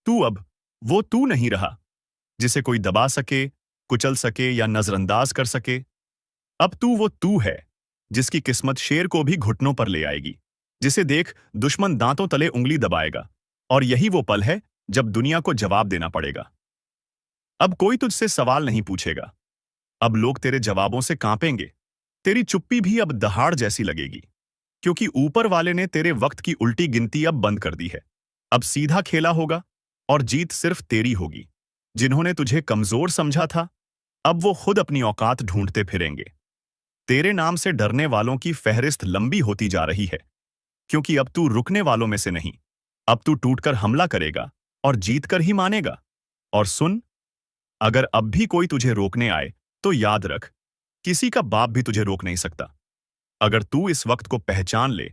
तू अब वो तू नहीं रहा जिसे कोई दबा सके, कुचल सके या नजरअंदाज कर सके। अब तू वो तू है जिसकी किस्मत शेर को भी घुटनों पर ले आएगी, जिसे देख दुश्मन दांतों तले उंगली दबाएगा। और यही वो पल है जब दुनिया को जवाब देना पड़ेगा। अब कोई तुझसे सवाल नहीं पूछेगा। अब लोग तेरे जवाबों से कांपेंगे। तेरी चुप्पी भी अब दहाड़ जैसी लगेगी, क्योंकि ऊपर वाले ने तेरे वक्त की उल्टी गिनती अब बंद कर दी है। अब सीधा खेला होगा और जीत सिर्फ तेरी होगी। जिन्होंने तुझे कमजोर समझा था, अब वो खुद अपनी औकात ढूंढते फिरेंगे। तेरे नाम से डरने वालों की फहरिस्त लंबी होती जा रही है, क्योंकि अब तू रुकने वालों में से नहीं। अब तू टूटकर हमला करेगा और जीतकर ही मानेगा। और सुन, अगर अब भी कोई तुझे रोकने आए तो याद रख, किसी का बाप भी तुझे रोक नहीं सकता। अगर तू इस वक्त को पहचान ले,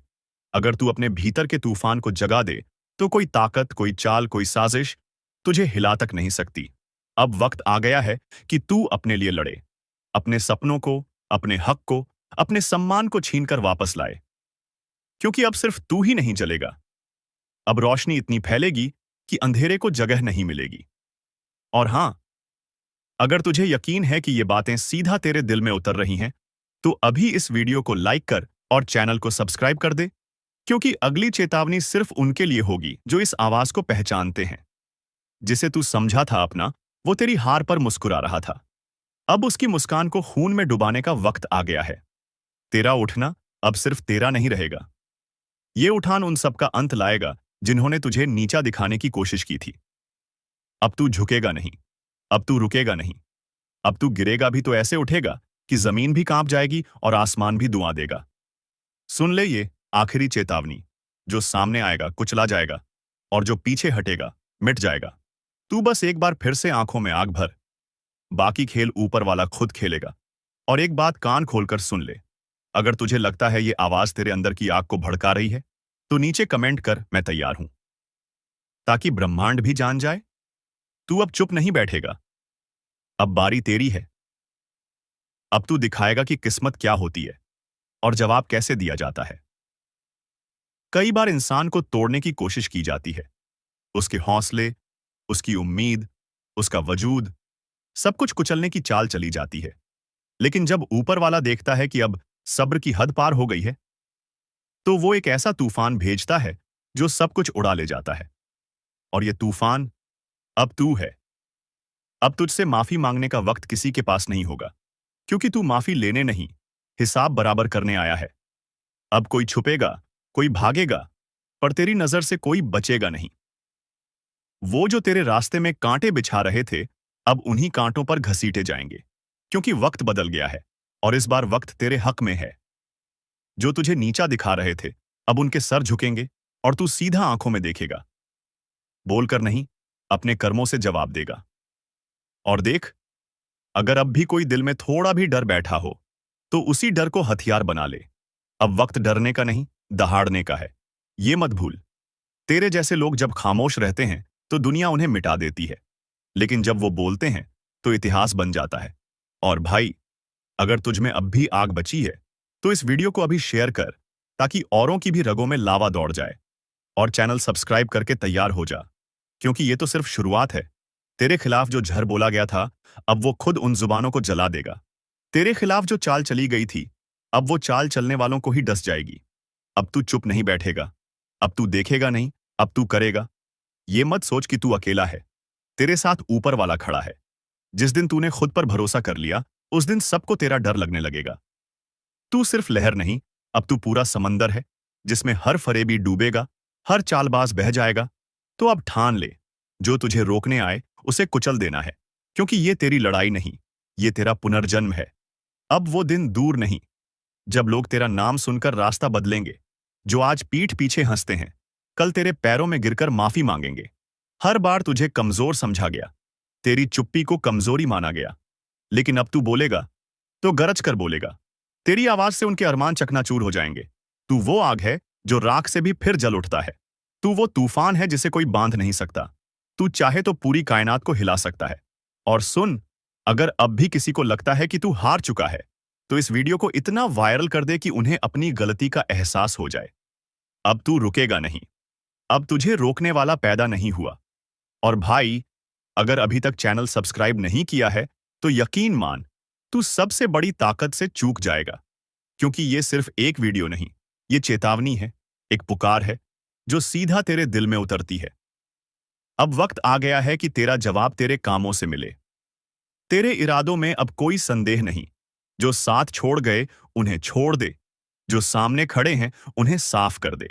अगर तू अपने भीतर के तूफान को जगा दे, तो कोई ताकत, कोई चाल, कोई साजिश तुझे हिला तक नहीं सकती। अब वक्त आ गया है कि तू अपने लिए लड़े, अपने सपनों को, अपने हक को, अपने सम्मान को छीनकर वापस लाए। क्योंकि अब सिर्फ तू ही नहीं जलेगा, अब रोशनी इतनी फैलेगी कि अंधेरे को जगह नहीं मिलेगी। और हां, अगर तुझे यकीन है कि ये बातें सीधा तेरे दिल में उतर रही हैं, तो अभी इस वीडियो को लाइक कर और चैनल को सब्सक्राइब कर दे, क्योंकि अगली चेतावनी सिर्फ उनके लिए होगी जो इस आवाज को पहचानते हैं। जिसे तू समझा था अपना, वो तेरी हार पर मुस्कुरा रहा था। अब उसकी मुस्कान को खून में डुबाने का वक्त आ गया है। तेरा उठना अब सिर्फ तेरा नहीं रहेगा। ये उठान उन सब का अंत लाएगा जिन्होंने तुझे नीचा दिखाने की कोशिश की थी। अब तू झुकेगा नहीं, अब तू रुकेगा नहीं। अब तू गिरेगा भी तो ऐसे उठेगा कि जमीन भी कांप जाएगी और आसमान भी दुआ देगा। सुन ले ये आखिरी चेतावनी, जो सामने आएगा कुचला जाएगा, और जो पीछे हटेगा मिट जाएगा। तू बस एक बार फिर से आंखों में आग भर। बाकी खेल ऊपर वाला खुद खेलेगा। और एक बात कान खोलकर सुन ले, अगर तुझे लगता है ये आवाज तेरे अंदर की आग को भड़का रही है, तो नीचे कमेंट कर, मैं तैयार हूं, ताकि ब्रह्मांड भी जान जाए। तू अब चुप नहीं बैठेगा। अब बारी तेरी है। अब तू दिखाएगा कि किस्मत क्या होती है और जवाब कैसे दिया जाता है। कई बार इंसान को तोड़ने की कोशिश की जाती है। उसके हौसले, उसकी उम्मीद, उसका वजूद, सब कुछ कुचलने की चाल चली जाती है। लेकिन जब ऊपर वाला देखता है कि अब सब्र की हद पार हो गई है, तो वो एक ऐसा तूफान भेजता है जो सब कुछ उड़ा ले जाता है। और ये तूफान अब तू है। अब तुझसे माफी मांगने का वक्त किसी के पास नहीं होगा, क्योंकि तू माफी लेने नहीं, हिसाब बराबर करने आया है। अब कोई छुपेगा, कोई भागेगा, पर तेरी नजर से कोई बचेगा नहीं। वो जो तेरे रास्ते में कांटे बिछा रहे थे, अब उन्हीं कांटों पर घसीटे जाएंगे, क्योंकि वक्त बदल गया है और इस बार वक्त तेरे हक में है। जो तुझे नीचा दिखा रहे थे, अब उनके सर झुकेंगे और तू सीधा आंखों में देखेगा। बोलकर नहीं, अपने कर्मों से जवाब देगा। और देख, अगर अब भी कोई दिल में थोड़ा भी डर बैठा हो, तो उसी डर को हथियार बना ले। अब वक्त डरने का नहीं, दहाड़ने का है। ये मत भूल, तेरे जैसे लोग जब खामोश रहते हैं तो दुनिया उन्हें मिटा देती है, लेकिन जब वो बोलते हैं तो इतिहास बन जाता है। और भाई, अगर तुझ में अब भी आग बची है, तो इस वीडियो को अभी शेयर कर, ताकि औरों की भी रगों में लावा दौड़ जाए। और चैनल सब्सक्राइब करके तैयार हो जा, क्योंकि ये तो सिर्फ शुरुआत है। तेरे खिलाफ जो झर बोला गया था, अब वो खुद उन जुबानों को जला देगा। तेरे खिलाफ जो चाल चली गई थी, अब वो चाल चलने वालों को ही डस जाएगी। अब तू चुप नहीं बैठेगा, अब तू देखेगा नहीं, अब तू करेगा। ये मत सोच कि तू अकेला है, तेरे साथ ऊपर वाला खड़ा है। जिस दिन तूने खुद पर भरोसा कर लिया, उस दिन सबको तेरा डर लगने लगेगा। तू सिर्फ लहर नहीं, अब तू पूरा समंदर है, जिसमें हर फरेबी डूबेगा, हर चालबाज बह जाएगा। तो अब ठान ले, जो तुझे रोकने आए उसे कुचल देना है, क्योंकि ये तेरी लड़ाई नहीं, ये तेरा पुनर्जन्म है। अब वो दिन दूर नहीं जब लोग तेरा नाम सुनकर रास्ता बदलेंगे। जो आज पीठ पीछे हंसते हैं, कल तेरे पैरों में गिरकर माफी मांगेंगे। हर बार तुझे कमजोर समझा गया, तेरी चुप्पी को कमजोरी माना गया, लेकिन अब तू बोलेगा तो गरज कर बोलेगा। तेरी आवाज से उनके अरमान चकनाचूर हो जाएंगे। तू वो आग है जो राख से भी फिर जल उठता है। तू वो तूफान है जिसे कोई बांध नहीं सकता। तू चाहे तो पूरी कायनात को हिला सकता है। और सुन, अगर अब भी किसी को लगता है कि तू हार चुका है, तो इस वीडियो को इतना वायरल कर दे कि उन्हें अपनी गलती का एहसास हो जाए। अब तू रुकेगा नहीं, अब तुझे रोकने वाला पैदा नहीं हुआ, और भाई, अगर अभी तक चैनल सब्सक्राइब नहीं किया है तो यकीन मान, तू सबसे बड़ी ताकत से चूक जाएगा। क्योंकि ये सिर्फ एक वीडियो नहीं, ये चेतावनी है, एक पुकार है जो सीधा तेरे दिल में उतरती है। अब वक्त आ गया है कि तेरा जवाब तेरे कामों से मिले। तेरे इरादों में अब कोई संदेह नहीं। जो साथ छोड़ गए उन्हें छोड़ दे, जो सामने खड़े हैं उन्हें साफ कर दे।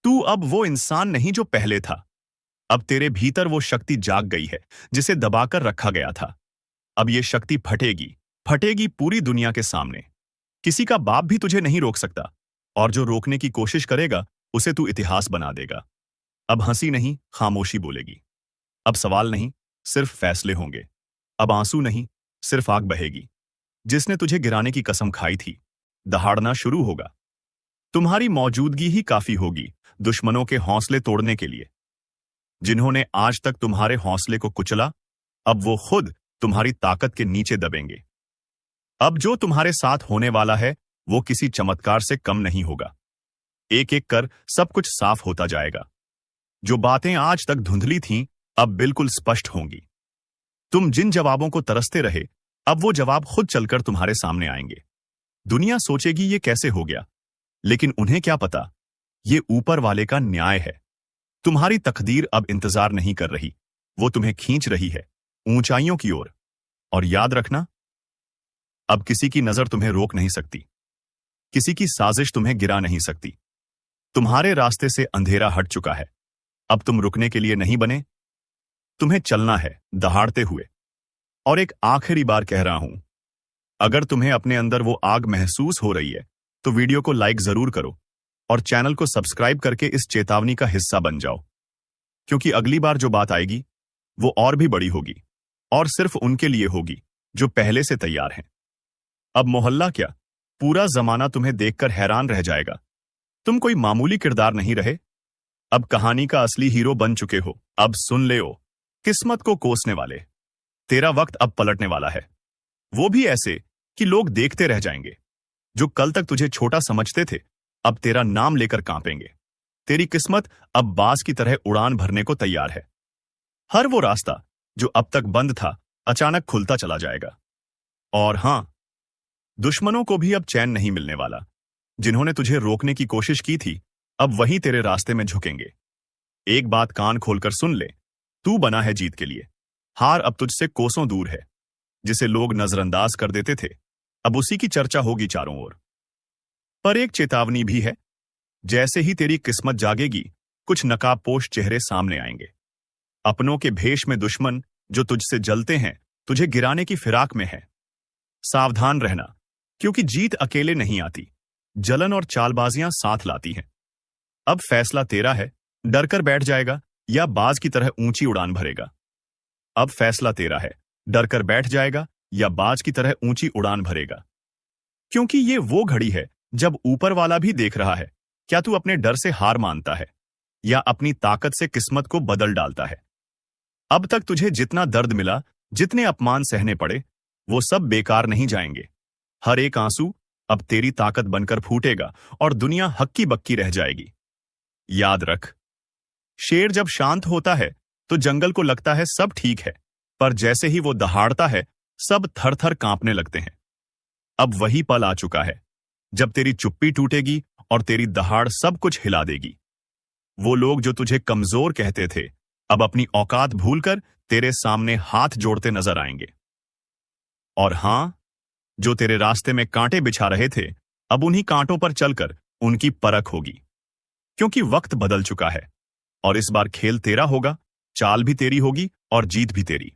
तू अब वो इंसान नहीं जो पहले था। अब तेरे भीतर वो शक्ति जाग गई है जिसे दबाकर रखा गया था। अब ये शक्ति फटेगी, फटेगी पूरी दुनिया के सामने। किसी का बाप भी तुझे नहीं रोक सकता, और जो रोकने की कोशिश करेगा उसे तू इतिहास बना देगा। अब हंसी नहीं, खामोशी बोलेगी। अब सवाल नहीं, सिर्फ फैसले होंगे। अब आंसू नहीं, सिर्फ आग बहेगी। जिसने तुझे गिराने की कसम खाई थी, दहाड़ना शुरू होगा। तुम्हारी मौजूदगी ही काफी होगी दुश्मनों के हौसले तोड़ने के लिए। जिन्होंने आज तक तुम्हारे हौसले को कुचला, अब वो खुद तुम्हारी ताकत के नीचे दबेंगे। अब जो तुम्हारे साथ होने वाला है वो किसी चमत्कार से कम नहीं होगा। एक एक कर सब कुछ साफ होता जाएगा। जो बातें आज तक धुंधली थीं, अब बिल्कुल स्पष्ट होंगी। तुम जिन जवाबों को तरसते रहे, अब वो जवाब खुद चलकर तुम्हारे सामने आएंगे। दुनिया सोचेगी ये कैसे हो गया, लेकिन उन्हें क्या पता, ये ऊपर वाले का न्याय है। तुम्हारी तकदीर अब इंतजार नहीं कर रही, वो तुम्हें खींच रही है ऊंचाइयों की ओर। और याद रखना, अब किसी की नजर तुम्हें रोक नहीं सकती, किसी की साजिश तुम्हें गिरा नहीं सकती। तुम्हारे रास्ते से अंधेरा हट चुका है। अब तुम रुकने के लिए नहीं बने, तुम्हें चलना है दहाड़ते हुए। और एक आखिरी बार कह रहा हूं, अगर तुम्हें अपने अंदर वो आग महसूस हो रही है तो वीडियो को लाइक जरूर करो और चैनल को सब्सक्राइब करके इस चेतावनी का हिस्सा बन जाओ। क्योंकि अगली बार जो बात आएगी वो और भी बड़ी होगी, और सिर्फ उनके लिए होगी जो पहले से तैयार हैं। अब मोहल्ला क्या, पूरा जमाना तुम्हें देखकर हैरान रह जाएगा। तुम कोई मामूली किरदार नहीं रहे, अब कहानी का असली हीरो बन चुके हो। अब सुन ले ओ, किस्मत को कोसने वाले, तेरा वक्त अब पलटने वाला है। वो भी ऐसे कि लोग देखते रह जाएंगे। जो कल तक तुझे छोटा समझते थे, अब तेरा नाम लेकर कांपेंगे। तेरी किस्मत अब बाज की तरह उड़ान भरने को तैयार है। हर वो रास्ता जो अब तक बंद था, अचानक खुलता चला जाएगा। और हां, दुश्मनों को भी अब चैन नहीं मिलने वाला। जिन्होंने तुझे रोकने की कोशिश की थी, अब वही तेरे रास्ते में झुकेंगे। एक बात कान खोलकर सुन ले, तू बना है जीत के लिए। हार अब तुझसे कोसों दूर है। जिसे लोग नजरअंदाज कर देते थे, अब उसी की चर्चा होगी चारों ओर। पर एक चेतावनी भी है, जैसे ही तेरी किस्मत जागेगी, कुछ नकाबपोश चेहरे सामने आएंगे। अपनों के भेष में दुश्मन जो तुझसे जलते हैं, तुझे गिराने की फिराक में है। सावधान रहना, क्योंकि जीत अकेले नहीं आती, जलन और चालबाजियां साथ लाती हैं। अब फैसला तेरा है, डरकर बैठ जाएगा या बाज की तरह ऊंची उड़ान भरेगा। अब फैसला तेरा है, डरकर बैठ जाएगा या बाज की तरह ऊंची उड़ान भरेगा। क्योंकि ये वो घड़ी है जब ऊपर वाला भी देख रहा है, क्या तू अपने डर से हार मानता है या अपनी ताकत से किस्मत को बदल डालता है। अब तक तुझे जितना दर्द मिला, जितने अपमान सहने पड़े, वो सब बेकार नहीं जाएंगे। हर एक आंसू अब तेरी ताकत बनकर फूटेगा और दुनिया हक्की बक्की रह जाएगी। याद रख, शेर जब शांत होता है तो जंगल को लगता है सब ठीक है, पर जैसे ही वो दहाड़ता है, सब थर थर कांपने लगते हैं। अब वही पल आ चुका है जब तेरी चुप्पी टूटेगी और तेरी दहाड़ सब कुछ हिला देगी। वो लोग जो तुझे कमजोर कहते थे, अब अपनी औकात भूलकर तेरे सामने हाथ जोड़ते नजर आएंगे। और हां, जो तेरे रास्ते में कांटे बिछा रहे थे, अब उन्हीं कांटों पर चलकर उनकी परख होगी। क्योंकि वक्त बदल चुका है और इस बार खेल तेरा होगा, चाल भी तेरी होगी और जीत भी तेरी।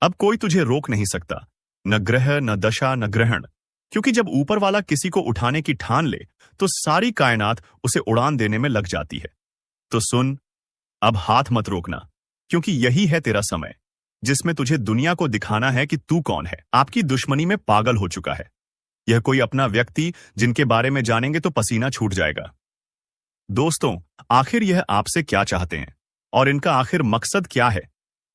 अब कोई तुझे रोक नहीं सकता, न ग्रह, न दशा, न ग्रहण। क्योंकि जब ऊपर वाला किसी को उठाने की ठान ले, तो सारी कायनात उसे उड़ान देने में लग जाती है। तो सुन, अब हाथ मत रोकना, क्योंकि यही है तेरा समय, जिसमें तुझे दुनिया को दिखाना है कि तू कौन है। आपकी दुश्मनी में पागल हो चुका है। यह कोई अपना व्यक्ति जिनके बारे में जानेंगे तो पसीना छूट जाएगा। दोस्तों, आखिर यह आपसे क्या चाहते हैं और इनका आखिर मकसद क्या है?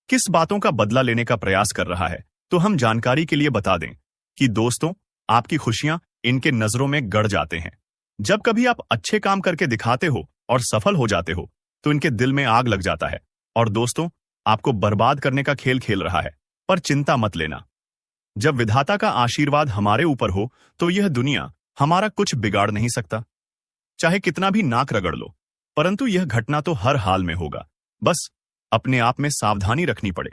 किस बातों का बदला लेने का प्रयास कर रहा है? तो हम जानकारी के लिए बता दें कि दोस्तों, आपकी खुशियां इनके नजरों में गड़ जाते हैं। जब कभी आप अच्छे काम करके दिखाते हो और सफल हो जाते हो, तो इनके दिल में आग लग जाता है। और दोस्तों, आपको बर्बाद करने का खेल खेल रहा है, पर चिंता मत लेना। जब विधाता का आशीर्वाद हमारे ऊपर हो तो यह दुनिया हमारा कुछ बिगाड़ नहीं सकता। चाहे कितना भी नाक रगड़ लो, परंतु यह घटना तो हर हाल में होगा। बस अपने आप में सावधानी रखनी पड़े।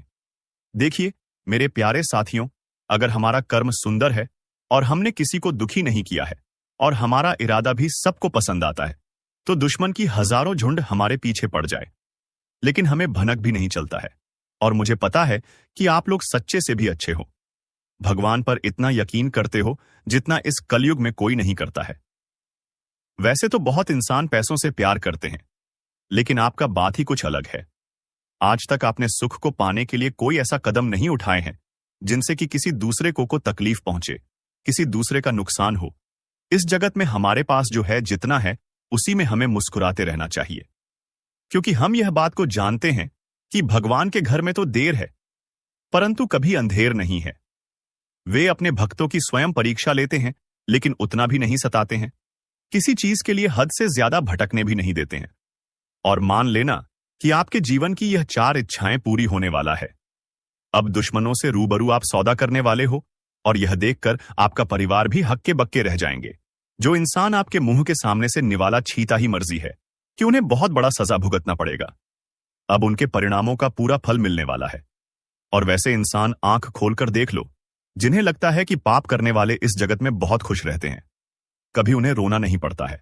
देखिए मेरे प्यारे साथियों, अगर हमारा कर्म सुंदर है और हमने किसी को दुखी नहीं किया है और हमारा इरादा भी सबको पसंद आता है, तो दुश्मन की हजारों झुंड हमारे पीछे पड़ जाए, लेकिन हमें भनक भी नहीं चलता है। और मुझे पता है कि आप लोग सच्चे से भी अच्छे हो, भगवान पर इतना यकीन करते हो जितना इस कलयुग में कोई नहीं करता है। वैसे तो बहुत इंसान पैसों से प्यार करते हैं, लेकिन आपका बात ही कुछ अलग है। आज तक आपने सुख को पाने के लिए कोई ऐसा कदम नहीं उठाए हैं जिनसे कि किसी दूसरे को तकलीफ पहुंचे, किसी दूसरे का नुकसान हो। इस जगत में हमारे पास जो है, जितना है, उसी में हमें मुस्कुराते रहना चाहिए, क्योंकि हम यह बात को जानते हैं कि भगवान के घर में तो देर है, परंतु कभी अंधेर नहीं है। वे अपने भक्तों की स्वयं परीक्षा लेते हैं, लेकिन उतना भी नहीं सताते हैं। किसी चीज के लिए हद से ज्यादा भटकने भी नहीं देते हैं। और मान लेना कि आपके जीवन की यह 4 इच्छाएं पूरी होने वाला है। अब दुश्मनों से रूबरू आप सौदा करने वाले हो, और यह देखकर आपका परिवार भी हक्के बक्के रह जाएंगे। जो इंसान आपके मुंह के सामने से निवाला छीता ही मर्जी है कि उन्हें बहुत बड़ा सजा भुगतना पड़ेगा, अब उनके परिणामों का पूरा फल मिलने वाला है। और वैसे इंसान आंख खोलकर देख लो, जिन्हें लगता है कि पाप करने वाले इस जगत में बहुत खुश रहते हैं, कभी उन्हें रोना नहीं पड़ता है।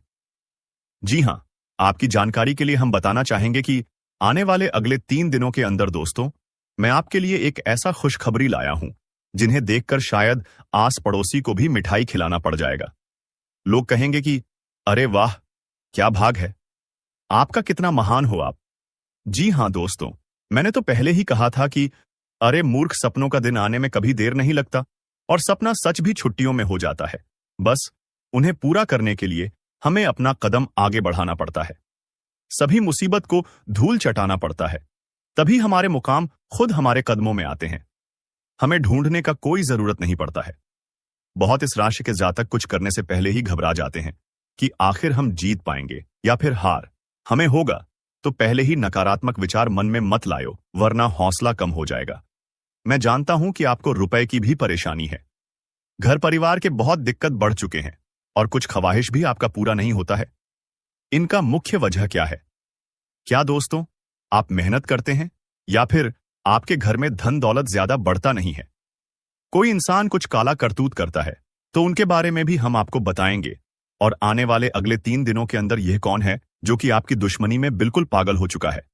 जी हां, आपकी जानकारी के लिए हम बताना चाहेंगे कि आने वाले अगले 3 दिनों के अंदर दोस्तों, मैं आपके लिए एक ऐसा खुशखबरी लाया हूं जिन्हें देखकर शायद आस पड़ोसी को भी मिठाई खिलाना पड़ जाएगा। लोग कहेंगे कि अरे वाह, क्या भाग है, आपका कितना महान हो आप। जी हां दोस्तों, मैंने तो पहले ही कहा था कि अरे मूर्ख, सपनों का दिन आने में कभी देर नहीं लगता, और सपना सच भी छुट्टियों में हो जाता है। बस उन्हें पूरा करने के लिए हमें अपना कदम आगे बढ़ाना पड़ता है। सभी मुसीबत को धूल चटाना पड़ता है, तभी हमारे मुकाम खुद हमारे कदमों में आते हैं। हमें ढूंढने का कोई जरूरत नहीं पड़ता है। बहुत इस राशि के जातक कुछ करने से पहले ही घबरा जाते हैं कि आखिर हम जीत पाएंगे या फिर हार हमें होगा। तो पहले ही नकारात्मक विचार मन में मत लायो, वरना हौसला कम हो जाएगा। मैं जानता हूं कि आपको रुपए की भी परेशानी है, घर परिवार के बहुत दिक्कत बढ़ चुके हैं, और कुछ ख्वाहिश भी आपका पूरा नहीं होता है। इनका मुख्य वजह क्या है? क्या दोस्तों, आप मेहनत करते हैं या फिर आपके घर में धन दौलत ज्यादा बढ़ता नहीं है? कोई इंसान कुछ काला करतूत करता है तो उनके बारे में भी हम आपको बताएंगे। और आने वाले अगले 3 दिनों के अंदर यह कौन है जो कि आपकी दुश्मनी में बिल्कुल पागल हो चुका है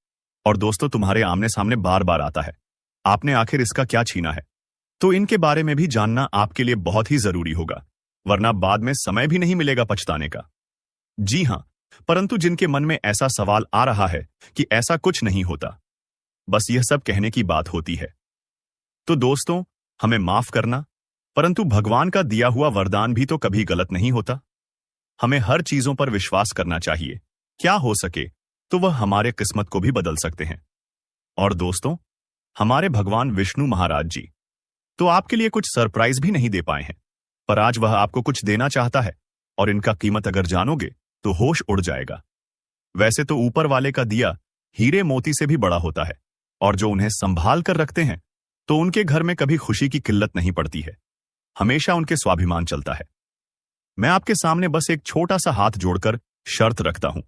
और दोस्तों तुम्हारे आमने सामने बार बार आता है, आपने आखिर इसका क्या छीना है? तो इनके बारे में भी जानना आपके लिए बहुत ही जरूरी होगा, वरना बाद में समय भी नहीं मिलेगा पछताने का। जी हां, परंतु जिनके मन में ऐसा सवाल आ रहा है कि ऐसा कुछ नहीं होता, बस यह सब कहने की बात होती है, तो दोस्तों हमें माफ करना, परंतु भगवान का दिया हुआ वरदान भी तो कभी गलत नहीं होता। हमें हर चीजों पर विश्वास करना चाहिए। क्या हो सके तो वह हमारे किस्मत को भी बदल सकते हैं। और दोस्तों, हमारे भगवान विष्णु महाराज जी तो आपके लिए कुछ सरप्राइज भी नहीं दे पाए हैं, पर आज वह आपको कुछ देना चाहता है, और इनका कीमत अगर जानोगे तो होश उड़ जाएगा। वैसे तो ऊपर वाले का दिया हीरे मोती से भी बड़ा होता है, और जो उन्हें संभाल कर रखते हैं तो उनके घर में कभी खुशी की किल्लत नहीं पड़ती है, हमेशा उनके स्वाभिमान चलता है। मैं आपके सामने बस एक छोटा सा हाथ जोड़कर शर्त रखता हूं,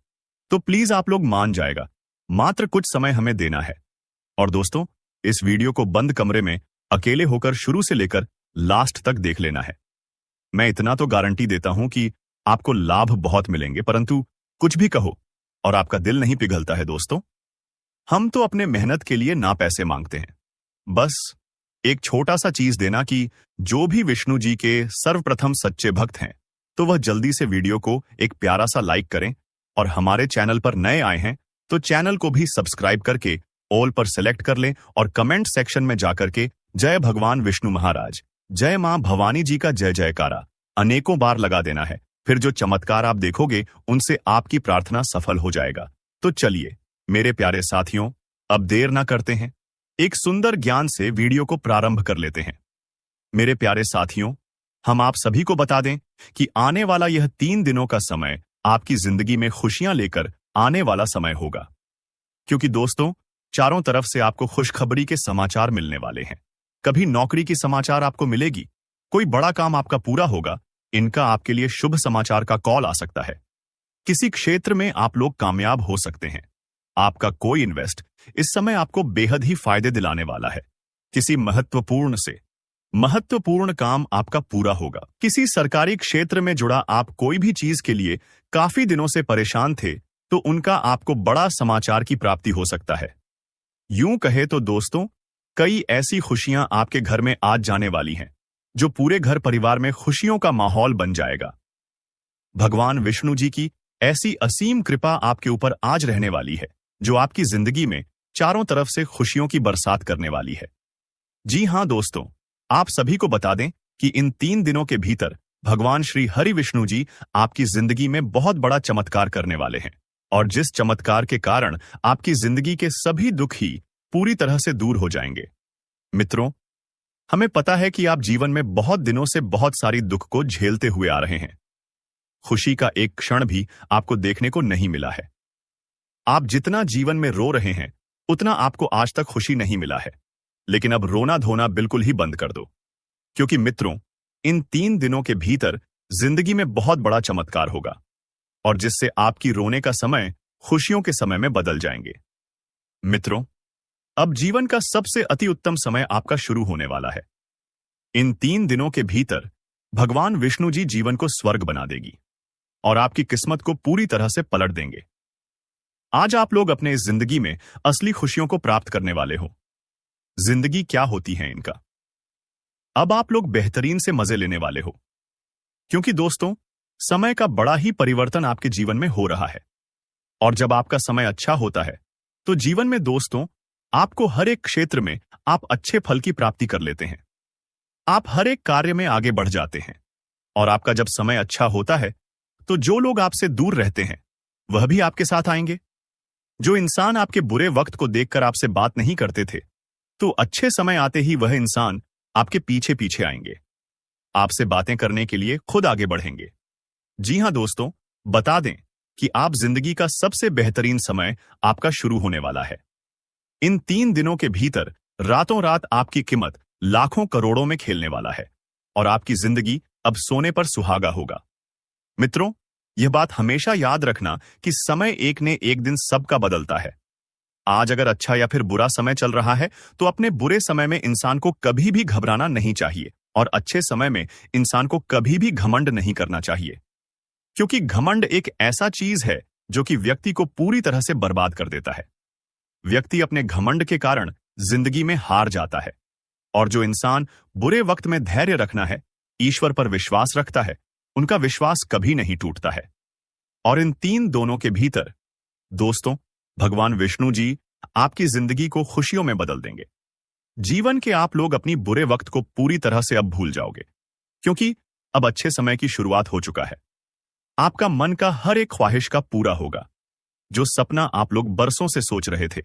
तो प्लीज आप लोग मान जाएगा, मात्र कुछ समय हमें देना है। और दोस्तों, इस वीडियो को बंद कमरे में अकेले होकर शुरू से लेकर लास्ट तक देख लेना है। मैं इतना तो गारंटी देता हूं कि आपको लाभ बहुत मिलेंगे, परंतु कुछ भी कहो और आपका दिल नहीं पिघलता है दोस्तों। हम तो अपने मेहनत के लिए ना पैसे मांगते हैं, बस एक छोटा सा चीज देना कि जो भी विष्णु जी के सर्वप्रथम सच्चे भक्त हैं तो वह जल्दी से वीडियो को एक प्यारा सा लाइक करें, और हमारे चैनल पर नए आए हैं तो चैनल को भी सब्सक्राइब करके ऑल पर सेलेक्ट कर लें, और कमेंट सेक्शन में जाकर के जय भगवान विष्णु महाराज, जय मां भवानी जी का जय जयकारा अनेकों बार लगा देना है। फिर जो चमत्कार आप देखोगे उनसे आपकी प्रार्थना सफल हो जाएगा। तो चलिए मेरे प्यारे साथियों, अब देर ना करते हैं, एक सुंदर ज्ञान से वीडियो को प्रारंभ कर लेते हैं। मेरे प्यारे साथियों, हम आप सभी को बता दें कि आने वाला यह 3 दिनों का समय आपकी जिंदगी में खुशियां लेकर आने वाला समय होगा, क्योंकि दोस्तों चारों तरफ से आपको खुशखबरी के समाचार मिलने वाले हैं। कभी नौकरी की समाचार आपको मिलेगी, कोई बड़ा काम आपका पूरा होगा, इनका आपके लिए शुभ समाचार का कॉल आ सकता है। किसी क्षेत्र में आप लोग कामयाब हो सकते हैं। आपका कोई इन्वेस्ट इस समय आपको बेहद ही फायदे दिलाने वाला है। किसी महत्वपूर्ण काम आपका पूरा होगा। किसी सरकारी क्षेत्र में जुड़ा आप कोई भी चीज के लिए काफी दिनों से परेशान थे, तो उनका आपको बड़ा समाचार की प्राप्ति हो सकता है। यूं कहे तो दोस्तों, कई ऐसी खुशियां आपके घर में आज जाने वाली हैं, जो पूरे घर परिवार में खुशियों का माहौल बन जाएगा। भगवान विष्णु जी की ऐसी असीम कृपा आपके ऊपर आज रहने वाली है, जो आपकी जिंदगी में चारों तरफ से खुशियों की बरसात करने वाली है। जी हां दोस्तों, आप सभी को बता दें कि इन 3 दिनों के भीतर भगवान श्री हरि विष्णु जी आपकी जिंदगी में बहुत बड़ा चमत्कार करने वाले हैं, और जिस चमत्कार के कारण आपकी जिंदगी के सभी दुख ही पूरी तरह से दूर हो जाएंगे। मित्रों, हमें पता है कि आप जीवन में बहुत दिनों से बहुत सारी दुख को झेलते हुए आ रहे हैं। खुशी का एक क्षण भी आपको देखने को नहीं मिला है। आप जितना जीवन में रो रहे हैं, उतना आपको आज तक खुशी नहीं मिला है। लेकिन अब रोना धोना बिल्कुल ही बंद कर दो, क्योंकि मित्रों, इन 3 दिनों के भीतर जिंदगी में बहुत बड़ा चमत्कार होगा, और जिससे आपकी रोने का समय खुशियों के समय में बदल जाएंगे। मित्रों, अब जीवन का सबसे अति उत्तम समय आपका शुरू होने वाला है। इन 3 दिनों के भीतर भगवान विष्णु जी जीवन को स्वर्ग बना देगी और आपकी किस्मत को पूरी तरह से पलट देंगे। आज आप लोग अपने इस जिंदगी में असली खुशियों को प्राप्त करने वाले हो। जिंदगी क्या होती है इनका, अब आप लोग बेहतरीन से मजे लेने वाले हो, क्योंकि दोस्तों, समय का बड़ा ही परिवर्तन आपके जीवन में हो रहा है। और जब आपका समय अच्छा होता है, तो जीवन में दोस्तों, आपको हर एक क्षेत्र में आप अच्छे फल की प्राप्ति कर लेते हैं। आप हर एक कार्य में आगे बढ़ जाते हैं। और आपका जब समय अच्छा होता है, तो जो लोग आपसे दूर रहते हैं, वह भी आपके साथ आएंगे। जो इंसान आपके बुरे वक्त को देखकर आपसे बात नहीं करते थे, तो अच्छे समय आते ही वह इंसान आपके पीछे पीछे आएंगे, आपसे बातें करने के लिए खुद आगे बढ़ेंगे। जी हां दोस्तों, बता दें कि आप जिंदगी का सबसे बेहतरीन समय आपका शुरू होने वाला है। इन 3 दिनों के भीतर रातों रात आपकी कीमत लाखों करोड़ों में खेलने वाला है, और आपकी जिंदगी अब सोने पर सुहागा होगा। मित्रों, यह बात हमेशा याद रखना कि समय एक ने एक दिन सबका बदलता है। आज अगर अच्छा या फिर बुरा समय चल रहा है, तो अपने बुरे समय में इंसान को कभी भी घबराना नहीं चाहिए, और अच्छे समय में इंसान को कभी भी घमंड नहीं करना चाहिए, क्योंकि घमंड एक ऐसा चीज है जो कि व्यक्ति को पूरी तरह से बर्बाद कर देता है। व्यक्ति अपने घमंड के कारण जिंदगी में हार जाता है, और जो इंसान बुरे वक्त में धैर्य रखना है, ईश्वर पर विश्वास रखता है, उनका विश्वास कभी नहीं टूटता है। और इन 3 दोनों के भीतर दोस्तों, भगवान विष्णु जी आपकी जिंदगी को खुशियों में बदल देंगे। जीवन के आप लोग अपनी बुरे वक्त को पूरी तरह से अब भूल जाओगे, क्योंकि अब अच्छे समय की शुरुआत हो चुका है। आपका मन का हर एक ख्वाहिश का पूरा होगा। जो सपना आप लोग बरसों से सोच रहे थे,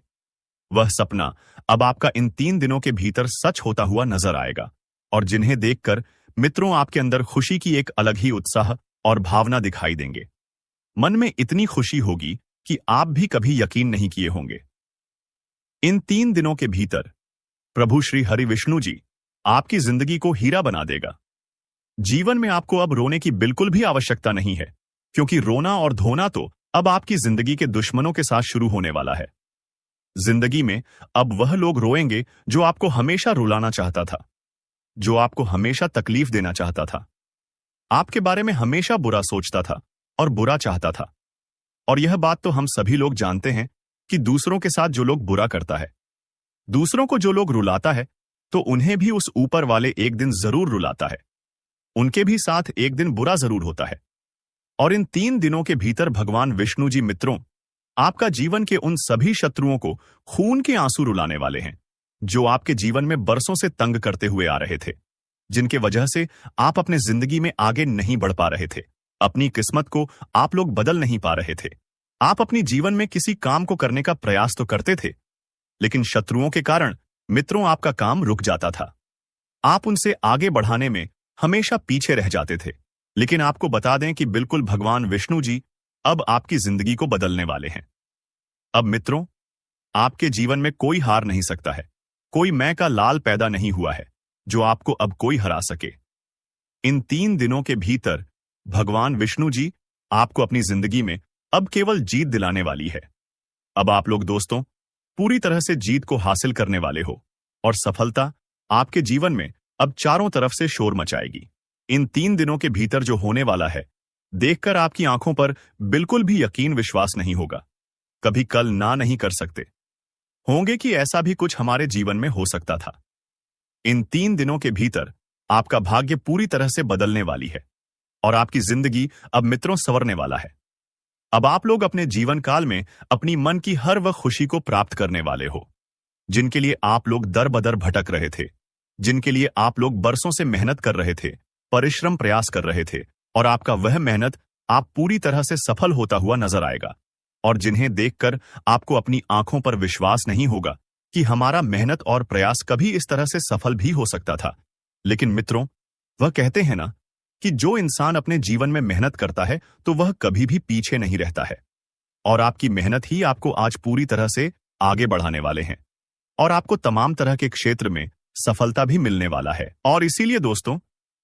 वह सपना अब आपका इन 3 दिनों के भीतर सच होता हुआ नजर आएगा, और जिन्हें देखकर मित्रों आपके अंदर खुशी की एक अलग ही उत्साह और भावना दिखाई देंगे। मन में इतनी खुशी होगी कि आप भी कभी यकीन नहीं किए होंगे। इन 3 दिनों के भीतर प्रभु श्री हरि विष्णु जी आपकी जिंदगी को हीरा बना देगा। जीवन में आपको अब रोने की बिल्कुल भी आवश्यकता नहीं है, क्योंकि रोना और धोना तो अब आपकी जिंदगी के दुश्मनों के साथ शुरू होने वाला है। जिंदगी में अब वह लोग रोएंगे जो आपको हमेशा रुलाना चाहता था, जो आपको हमेशा तकलीफ देना चाहता था, आपके बारे में हमेशा बुरा सोचता था और बुरा चाहता था। और यह बात तो हम सभी लोग जानते हैं कि दूसरों के साथ जो लोग बुरा करता है, दूसरों को जो लोग रुलाता है, तो उन्हें भी उस ऊपर वाले एक दिन जरूर रुलाता है। उनके भी साथ एक दिन बुरा जरूर होता है। और इन 3 दिनों के भीतर भगवान विष्णु जी मित्रों आपका जीवन के उन सभी शत्रुओं को खून के आंसू रुलाने वाले हैं, जो आपके जीवन में बरसों से तंग करते हुए आ रहे थे, जिनके वजह से आप अपने जिंदगी में आगे नहीं बढ़ पा रहे थे। अपनी किस्मत को आप लोग बदल नहीं पा रहे थे। आप अपनी जीवन में किसी काम को करने का प्रयास तो करते थे, लेकिन शत्रुओं के कारण मित्रों आपका काम रुक जाता था। आप उनसे आगे बढ़ाने में हमेशा पीछे रह जाते थे। लेकिन आपको बता दें कि बिल्कुल भगवान विष्णु जी अब आपकी जिंदगी को बदलने वाले हैं। अब मित्रों, आपके जीवन में कोई हार नहीं सकता है, कोई मैं का लाल पैदा नहीं हुआ है जो आपको अब कोई हरा सके। इन 3 दिनों के भीतर भगवान विष्णु जी आपको अपनी जिंदगी में अब केवल जीत दिलाने वाली है। अब आप लोग दोस्तों पूरी तरह से जीत को हासिल करने वाले हो और सफलता आपके जीवन में अब चारों तरफ से शोर मचाएगी। इन 3 दिनों के भीतर जो होने वाला है, देखकर आपकी आंखों पर बिल्कुल भी यकीन विश्वास नहीं होगा। कभी कल ना नहीं कर सकते होंगे कि ऐसा भी कुछ हमारे जीवन में हो सकता था। इन 3 दिनों के भीतर आपका भाग्य पूरी तरह से बदलने वाली है और आपकी जिंदगी अब मित्रों संवरने वाला है। अब आप लोग अपने जीवन काल में अपनी मन की हर वह खुशी को प्राप्त करने वाले हो, जिनके लिए आप लोग दर बदर भटक रहे थे, जिनके लिए आप लोग बरसों से मेहनत कर रहे थे, परिश्रम प्रयास कर रहे थे, और आपका वह मेहनत आप पूरी तरह से सफल होता हुआ नजर आएगा, और जिन्हें देखकर आपको अपनी आंखों पर विश्वास नहीं होगा कि हमारा मेहनत और प्रयास कभी इस तरह से सफल भी हो सकता था। लेकिन मित्रों, वह कहते हैं ना कि जो इंसान अपने जीवन में मेहनत करता है तो वह कभी भी पीछे नहीं रहता है, और आपकी मेहनत ही आपको आज पूरी तरह से आगे बढ़ाने वाले हैं और आपको तमाम तरह के क्षेत्र में सफलता भी मिलने वाला है। और इसीलिए दोस्तों,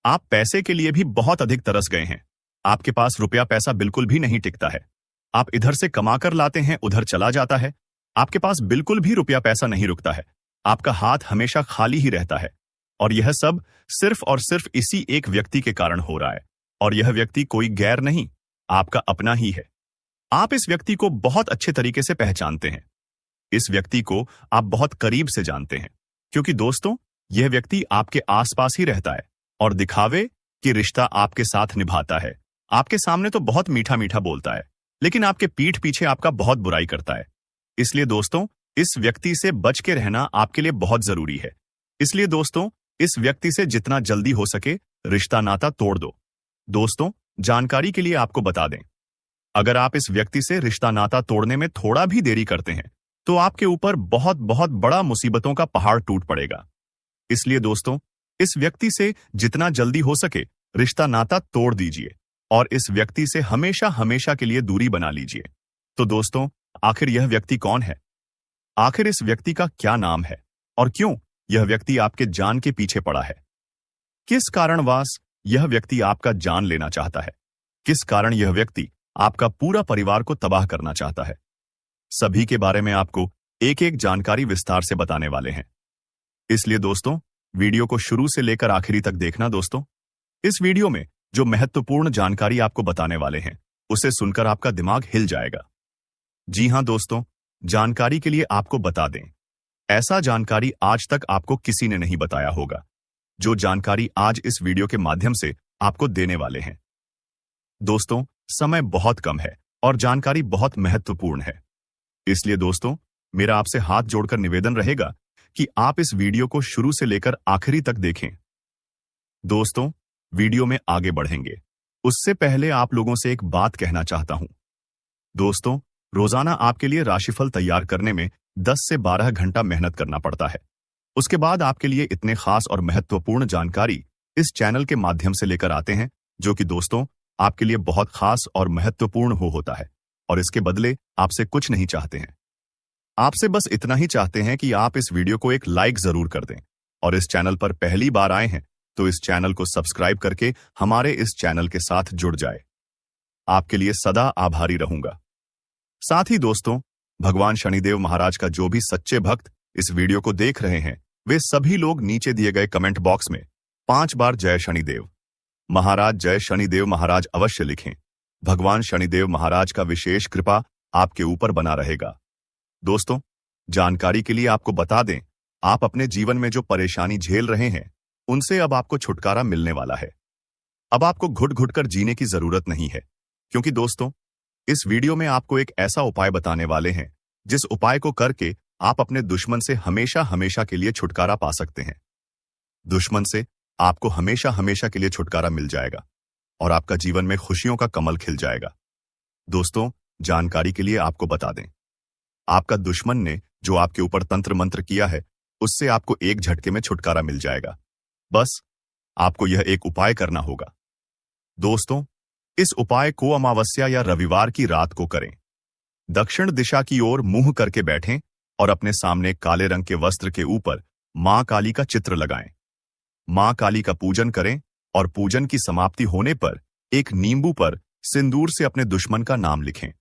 आप पैसे के लिए भी बहुत अधिक तरस गए हैं। आपके पास रुपया पैसा बिल्कुल भी नहीं टिकता है। आप इधर से कमाकर लाते हैं, उधर चला जाता है। आपके पास बिल्कुल भी रुपया पैसा नहीं रुकता है। आपका हाथ हमेशा खाली ही रहता है, और यह सब सिर्फ और सिर्फ इसी एक व्यक्ति के कारण हो रहा है। और यह व्यक्ति कोई गैर नहीं, आपका अपना ही है। आप इस व्यक्ति को बहुत अच्छे तरीके से पहचानते हैं। इस व्यक्ति को आप बहुत करीब से जानते हैं, क्योंकि दोस्तों यह व्यक्ति आपके आसपास ही रहता है और दिखावे कि रिश्ता आपके साथ निभाता है। आपके सामने तो बहुत मीठा मीठा बोलता है, लेकिन आपके पीठ पीछे आपका बहुत बुराई करता है। इसलिए दोस्तों, इस व्यक्ति से बच के रहना आपके लिए बहुत जरूरी है। इसलिए दोस्तों, इस व्यक्ति से जितना जल्दी हो सके रिश्ता नाता तोड़ दो। दोस्तों, जानकारी के लिए आपको बता दें, अगर आप इस व्यक्ति से रिश्ता नाता तोड़ने में थोड़ा भी देरी करते हैं तो आपके ऊपर बहुत बहुत बड़ा मुसीबतों का पहाड़ टूट पड़ेगा। इसलिए दोस्तों, इस व्यक्ति से जितना जल्दी हो सके रिश्ता नाता तोड़ दीजिए और इस व्यक्ति से हमेशा हमेशा के लिए दूरी बना लीजिए। तो दोस्तों, आखिर यह व्यक्ति कौन है? आखिर इस व्यक्ति का क्या नाम है और क्यों यह व्यक्ति आपके जान के पीछे पड़ा है? किस कारणवश यह व्यक्ति आपका जान लेना चाहता है? किस कारण यह व्यक्ति आपका पूरा परिवार को तबाह करना चाहता है? सभी के बारे में आपको एक एक जानकारी विस्तार से बताने वाले हैं। इसलिए दोस्तों, वीडियो को शुरू से लेकर आखिरी तक देखना। दोस्तों, इस वीडियो में जो महत्वपूर्ण जानकारी आपको बताने वाले हैं उसे सुनकर आपका दिमाग हिल जाएगा। जी हां दोस्तों, जानकारी के लिए आपको बता दें, ऐसा जानकारी आज तक आपको किसी ने नहीं बताया होगा, जो जानकारी आज इस वीडियो के माध्यम से आपको देने वाले हैं। दोस्तों, समय बहुत कम है और जानकारी बहुत महत्वपूर्ण है। इसलिए दोस्तों, मेरा आपसे हाथ जोड़कर निवेदन रहेगा कि आप इस वीडियो को शुरू से लेकर आखिरी तक देखें। दोस्तों, वीडियो में आगे बढ़ेंगे उससे पहले आप लोगों से एक बात कहना चाहता हूं। दोस्तों, रोजाना आपके लिए राशिफल तैयार करने में 10 से 12 घंटा मेहनत करना पड़ता है। उसके बाद आपके लिए इतने खास और महत्वपूर्ण जानकारी इस चैनल के माध्यम से लेकर आते हैं, जो कि दोस्तों आपके लिए बहुत खास और महत्वपूर्ण होता है, और इसके बदले आपसे कुछ नहीं चाहते हैं। आपसे बस इतना ही चाहते हैं कि आप इस वीडियो को एक लाइक जरूर कर दें, और इस चैनल पर पहली बार आए हैं तो इस चैनल को सब्सक्राइब करके हमारे इस चैनल के साथ जुड़ जाए। आपके लिए सदा आभारी रहूंगा। साथ ही दोस्तों, भगवान शनिदेव महाराज का जो भी सच्चे भक्त इस वीडियो को देख रहे हैं, वे सभी लोग नीचे दिए गए कमेंट बॉक्स में 5 बार जय शनिदेव महाराज, जय शनिदेव महाराज अवश्य लिखें। भगवान शनिदेव महाराज का विशेष कृपा आपके ऊपर बना रहेगा। दोस्तों, जानकारी के लिए आपको बता दें, आप अपने जीवन में जो परेशानी झेल रहे हैं उनसे अब आपको छुटकारा मिलने वाला है। अब आपको घुट घुट कर जीने की जरूरत नहीं है, क्योंकि दोस्तों इस वीडियो में आपको एक ऐसा उपाय बताने वाले हैं जिस उपाय को करके आप अपने दुश्मन से हमेशा हमेशा के लिए छुटकारा पा सकते हैं। दुश्मन से आपको हमेशा हमेशा के लिए छुटकारा मिल जाएगा और आपका जीवन में खुशियों का कमल खिल जाएगा। दोस्तों, जानकारी के लिए आपको बता दें, आपका दुश्मन ने जो आपके ऊपर तंत्र मंत्र किया है उससे आपको एक झटके में छुटकारा मिल जाएगा। बस आपको यह एक उपाय करना होगा। दोस्तों, इस उपाय को अमावस्या या रविवार की रात को करें। दक्षिण दिशा की ओर मुंह करके बैठें और अपने सामने काले रंग के वस्त्र के ऊपर मां काली का चित्र लगाएं। मां काली का पूजन करें और पूजन की समाप्ति होने पर एक नींबू पर सिंदूर से अपने दुश्मन का नाम लिखें।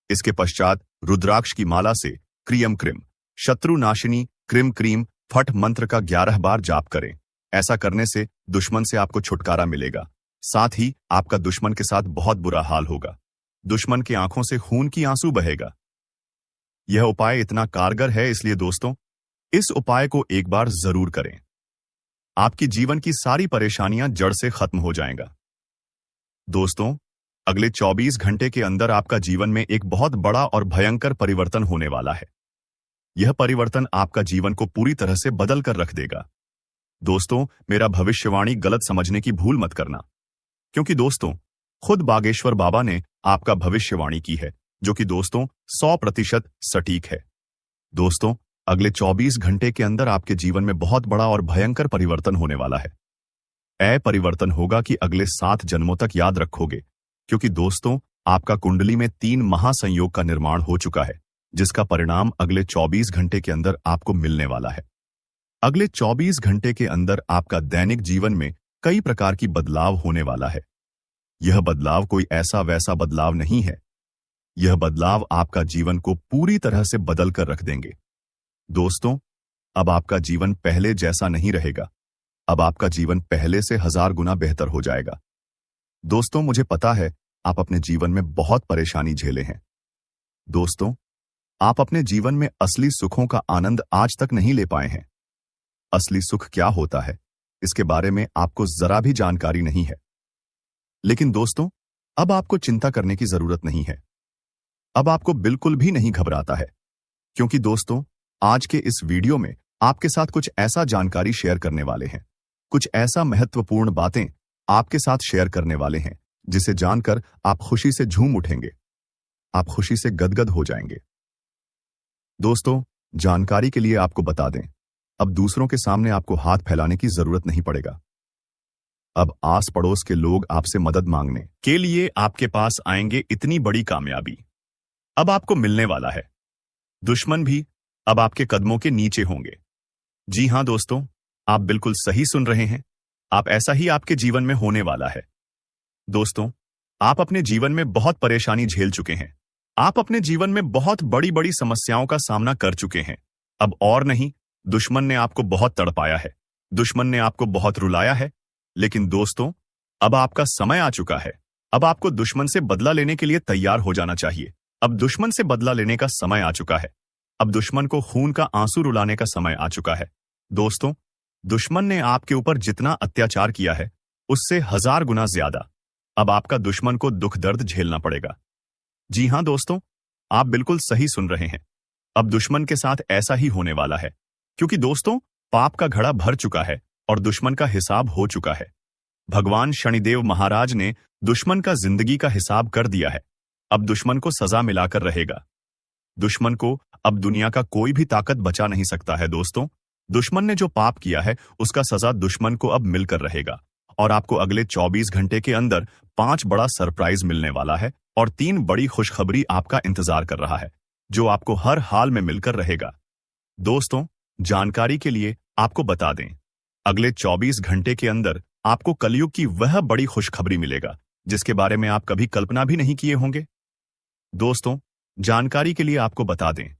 इसके पश्चात रुद्राक्ष की माला से क्रियम क्रिम शत्रु नाशिनी क्रिम क्रीम फट मंत्र का 11 बार जाप करें। ऐसा करने से दुश्मन से आपको छुटकारा मिलेगा। साथ ही आपका दुश्मन के साथ बहुत बुरा हाल होगा। दुश्मन की आंखों से खून की आंसू बहेगा। यह उपाय इतना कारगर है, इसलिए दोस्तों इस उपाय को एक बार जरूर करें। आपकी जीवन की सारी परेशानियां जड़ से खत्म हो जाएगा। दोस्तों, अगले 24 घंटे के अंदर आपका जीवन में एक बहुत बड़ा और भयंकर परिवर्तन होने वाला है। यह परिवर्तन आपका जीवन को पूरी तरह से बदल कर रख देगा। दोस्तों, मेरा भविष्यवाणी गलत समझने की भूल मत करना, क्योंकि दोस्तों खुद बागेश्वर बाबा ने आपका भविष्यवाणी की है, जो कि दोस्तों 100% सटीक है। दोस्तों, अगले 24 घंटे के अंदर आपके जीवन में बहुत बड़ा और भयंकर परिवर्तन होने वाला है। यह परिवर्तन होगा कि अगले 7 जन्मों तक याद रखोगे, क्योंकि दोस्तों आपका कुंडली में 3 महासंयोग का निर्माण हो चुका है, जिसका परिणाम अगले 24 घंटे के अंदर आपको मिलने वाला है। अगले 24 घंटे के अंदर आपका दैनिक जीवन में कई प्रकार की बदलाव होने वाला है। यह बदलाव कोई ऐसा वैसा बदलाव नहीं है। यह बदलाव आपका जीवन को पूरी तरह से बदल कर रख देंगे। दोस्तों, अब आपका जीवन पहले जैसा नहीं रहेगा। अब आपका जीवन पहले से 1000 गुना बेहतर हो जाएगा। दोस्तों, मुझे पता है आप अपने जीवन में बहुत परेशानी झेले हैं। दोस्तों, आप अपने जीवन में असली सुखों का आनंद आज तक नहीं ले पाए हैं। असली सुख क्या होता है, इसके बारे में आपको जरा भी जानकारी नहीं है। लेकिन दोस्तों, अब आपको चिंता करने की जरूरत नहीं है। अब आपको बिल्कुल भी नहीं घबराता है, क्योंकि दोस्तों आज के इस वीडियो में आपके साथ कुछ ऐसा जानकारी शेयर करने वाले हैं, कुछ ऐसा महत्वपूर्ण बातें आपके साथ शेयर करने वाले हैं, जिसे जानकर आप खुशी से झूम उठेंगे। आप खुशी से गदगद हो जाएंगे। दोस्तों, जानकारी के लिए आपको बता दें, अब दूसरों के सामने आपको हाथ फैलाने की जरूरत नहीं पड़ेगा। अब आस पड़ोस के लोग आपसे मदद मांगने के लिए आपके पास आएंगे। इतनी बड़ी कामयाबी अब आपको मिलने वाला है। दुश्मन भी अब आपके कदमों के नीचे होंगे। जी हां दोस्तों, आप बिल्कुल सही सुन रहे हैं। आप ऐसा ही आपके जीवन में होने वाला है। दोस्तों, आप अपने जीवन में बहुत परेशानी झेल चुके हैं। आप अपने जीवन में बहुत बड़ी बड़ी समस्याओं का सामना कर चुके हैं। अब और नहीं, दुश्मन ने आपको बहुत तड़पाया है, दुश्मन ने आपको बहुत रुलाया है। लेकिन दोस्तों, अब आपका समय आ चुका है। अब आपको दुश्मन से बदला लेने के लिए तैयार हो जाना चाहिए। अब दुश्मन से बदला लेने का समय आ चुका है। अब दुश्मन को खून का आंसू रुलाने का समय आ चुका है। दोस्तों, दुश्मन ने आपके ऊपर जितना अत्याचार किया है, उससे 1000 गुना ज्यादा अब आपका दुश्मन को दुख दर्द झेलना पड़ेगा। जी हां दोस्तों, आप बिल्कुल सही सुन रहे हैं। अब दुश्मन के साथ ऐसा ही होने वाला है, क्योंकि दोस्तों पाप का घड़ा भर चुका है और दुश्मन का हिसाब हो चुका है। भगवान शनिदेव महाराज ने दुश्मन का जिंदगी का हिसाब कर दिया है। अब दुश्मन को सजा मिलाकर रहेगा। दुश्मन को अब दुनिया का कोई भी ताकत बचा नहीं सकता है। दोस्तों, दुश्मन ने जो पाप किया है, उसका सजा दुश्मन को अब मिलकर रहेगा। और आपको अगले 24 घंटे के अंदर 5 बड़ा सरप्राइज मिलने वाला है और 3 बड़ी खुशखबरी आपका इंतजार कर रहा है, जो आपको हर हाल में मिलकर रहेगा। दोस्तों, जानकारी के लिए आपको बता दें, अगले 24 घंटे के अंदर आपको कलयुग की वह बड़ी खुशखबरी मिलेगा, जिसके बारे में आप कभी कल्पना भी नहीं किए होंगे। दोस्तों, जानकारी के लिए आपको बता दें,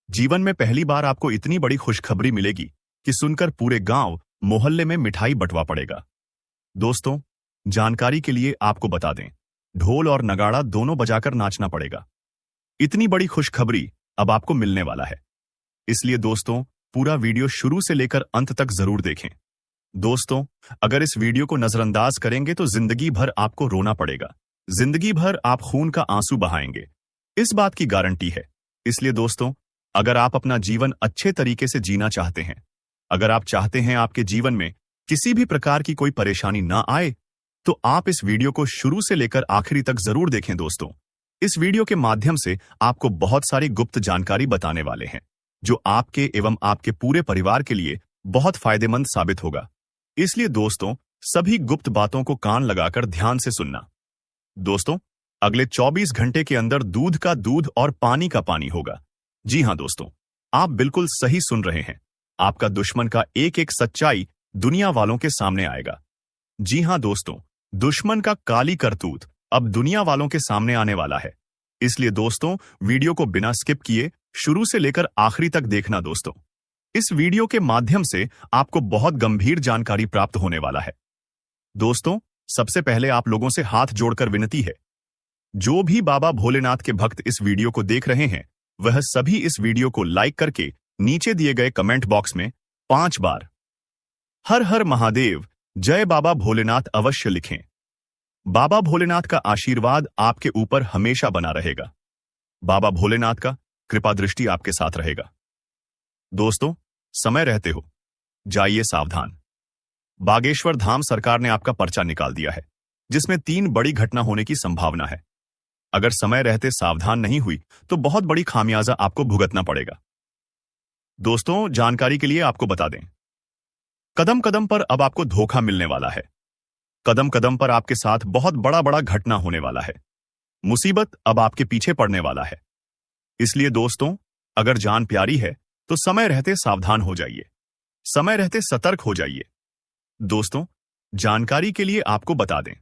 जीवन में पहली बार आपको इतनी बड़ी खुशखबरी मिलेगी कि सुनकर पूरे गांव मोहल्ले में मिठाई बंटवा पड़ेगा। दोस्तों, जानकारी के लिए आपको बता दें, ढोल और नगाड़ा दोनों बजाकर नाचना पड़ेगा। इतनी बड़ी खुशखबरी अब आपको मिलने वाला है। इसलिए दोस्तों, पूरा वीडियो शुरू से लेकर अंत तक जरूर देखें। दोस्तों, अगर इस वीडियो को नजरअंदाज करेंगे तो जिंदगी भर आपको रोना पड़ेगा। जिंदगी भर आप खून का आंसू बहाएंगे, इस बात की गारंटी है। इसलिए दोस्तों, अगर आप अपना जीवन अच्छे तरीके से जीना चाहते हैं, अगर आप चाहते हैं आपके जीवन में किसी भी प्रकार की कोई परेशानी ना आए, तो आप इस वीडियो को शुरू से लेकर आखिरी तक जरूर देखें। दोस्तों, इस वीडियो के माध्यम से आपको बहुत सारी गुप्त जानकारी बताने वाले हैं, जो आपके एवं आपके पूरे परिवार के लिए बहुत फायदेमंद साबित होगा। इसलिए दोस्तों, सभी गुप्त बातों को कान लगाकर ध्यान से सुनना। दोस्तों, अगले 24 घंटे के अंदर दूध का दूध और पानी का पानी होगा। जी हां दोस्तों, आप बिल्कुल सही सुन रहे हैं। आपका दुश्मन का एक एक सच्चाई दुनिया वालों के सामने आएगा। जी हां दोस्तों, दुश्मन का काली करतूत अब दुनिया वालों के सामने आने वाला है। इसलिए दोस्तों, वीडियो को बिना स्किप किए शुरू से लेकर आखिरी तक देखना दोस्तों। इस वीडियो के माध्यम से आपको बहुत गंभीर जानकारी प्राप्त होने वाला है। दोस्तों, सबसे पहले आप लोगों से हाथ जोड़कर विनती है, जो भी बाबा भोलेनाथ के भक्त इस वीडियो को देख रहे हैं, वह सभी इस वीडियो को लाइक करके नीचे दिए गए कमेंट बॉक्स में 5 बार हर हर महादेव जय बाबा भोलेनाथ अवश्य लिखें। बाबा भोलेनाथ का आशीर्वाद आपके ऊपर हमेशा बना रहेगा। बाबा भोलेनाथ का कृपा दृष्टि आपके साथ रहेगा। दोस्तों, समय रहते हो जाइए सावधान। बागेश्वर धाम सरकार ने आपका पर्चा निकाल दिया है, जिसमें 3 बड़ी घटना होने की संभावना है। अगर समय रहते सावधान नहीं हुई तो बहुत बड़ी खामियाजा आपको भुगतना पड़ेगा। दोस्तों, जानकारी के लिए आपको बता दें, कदम कदम पर अब आपको धोखा मिलने वाला है। कदम कदम पर आपके साथ बहुत बड़ा बड़ा घटना होने वाला है। मुसीबत अब आपके पीछे पड़ने वाला है। इसलिए दोस्तों, अगर जान प्यारी है तो समय रहते सावधान हो जाइए, समय रहते सतर्क हो जाइए। दोस्तों, जानकारी के लिए आपको बता दें,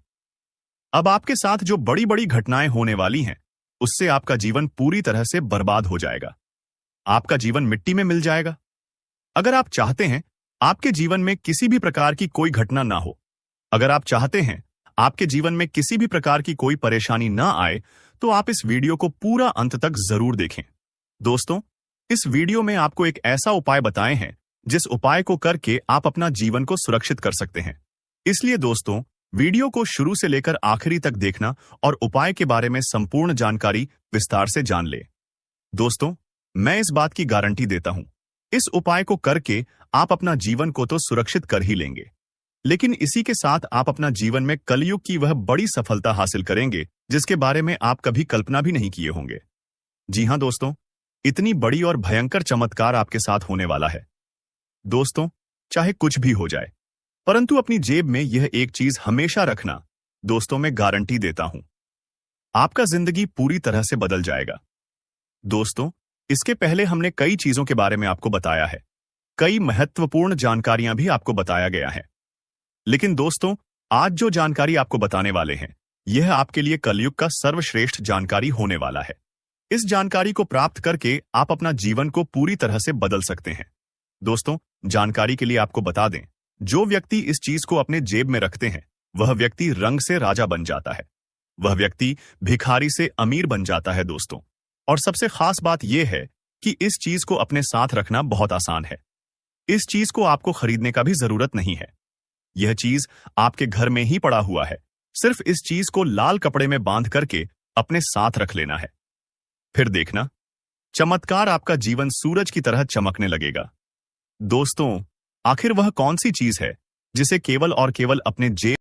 अब आपके साथ जो बड़ी बड़ी घटनाएं होने वाली हैं, उससे आपका जीवन पूरी तरह से बर्बाद हो जाएगा। आपका जीवन मिट्टी में मिल जाएगा। अगर आप चाहते हैं आपके जीवन में किसी भी प्रकार की कोई घटना ना हो, अगर आप चाहते हैं आपके जीवन में किसी भी प्रकार की कोई परेशानी ना आए, तो आप इस वीडियो को पूरा अंत तक जरूर देखें। दोस्तों, इस वीडियो में आपको एक ऐसा उपाय बताए हैं जिस उपाय को करके आप अपना जीवन को सुरक्षित कर सकते हैं। इसलिए दोस्तों, वीडियो को शुरू से लेकर आखिरी तक देखना और उपाय के बारे में संपूर्ण जानकारी विस्तार से जान ले। दोस्तों, मैं इस बात की गारंटी देता हूं, इस उपाय को करके आप अपना जीवन को तो सुरक्षित कर ही लेंगे, लेकिन इसी के साथ आप अपना जीवन में कलयुग की वह बड़ी सफलता हासिल करेंगे जिसके बारे में आप कभी कल्पना भी नहीं किए होंगे। जी हां दोस्तों, इतनी बड़ी और भयंकर चमत्कार आपके साथ होने वाला है। दोस्तों, चाहे कुछ भी हो जाए, परंतु अपनी जेब में यह एक चीज हमेशा रखना। दोस्तों, मैं गारंटी देता हूं, आपका जिंदगी पूरी तरह से बदल जाएगा। दोस्तों, इसके पहले हमने कई चीजों के बारे में आपको बताया है, कई महत्वपूर्ण जानकारियां भी आपको बताया गया है। लेकिन दोस्तों, आज जो जानकारी आपको बताने वाले हैं, यह आपके लिए कलयुग का सर्वश्रेष्ठ जानकारी होने वाला है। इस जानकारी को प्राप्त करके आप अपना जीवन को पूरी तरह से बदल सकते हैं। दोस्तों, जानकारी के लिए आपको बता दें, जो व्यक्ति इस चीज को अपने जेब में रखते हैं, वह व्यक्ति रंग से राजा बन जाता है, वह व्यक्ति भिखारी से अमीर बन जाता है। दोस्तों, और सबसे खास बात यह है कि इस चीज को अपने साथ रखना बहुत आसान है। इस चीज को आपको खरीदने का भी जरूरत नहीं है। यह चीज आपके घर में ही पड़ा हुआ है। सिर्फ इस चीज को लाल कपड़े में बांध करके अपने साथ रख लेना है। फिर देखना, चमत्कार आपका जीवन सूरज की तरह चमकने लगेगा। दोस्तों, आखिर वह कौन सी चीज है जिसे केवल और केवल अपने जेब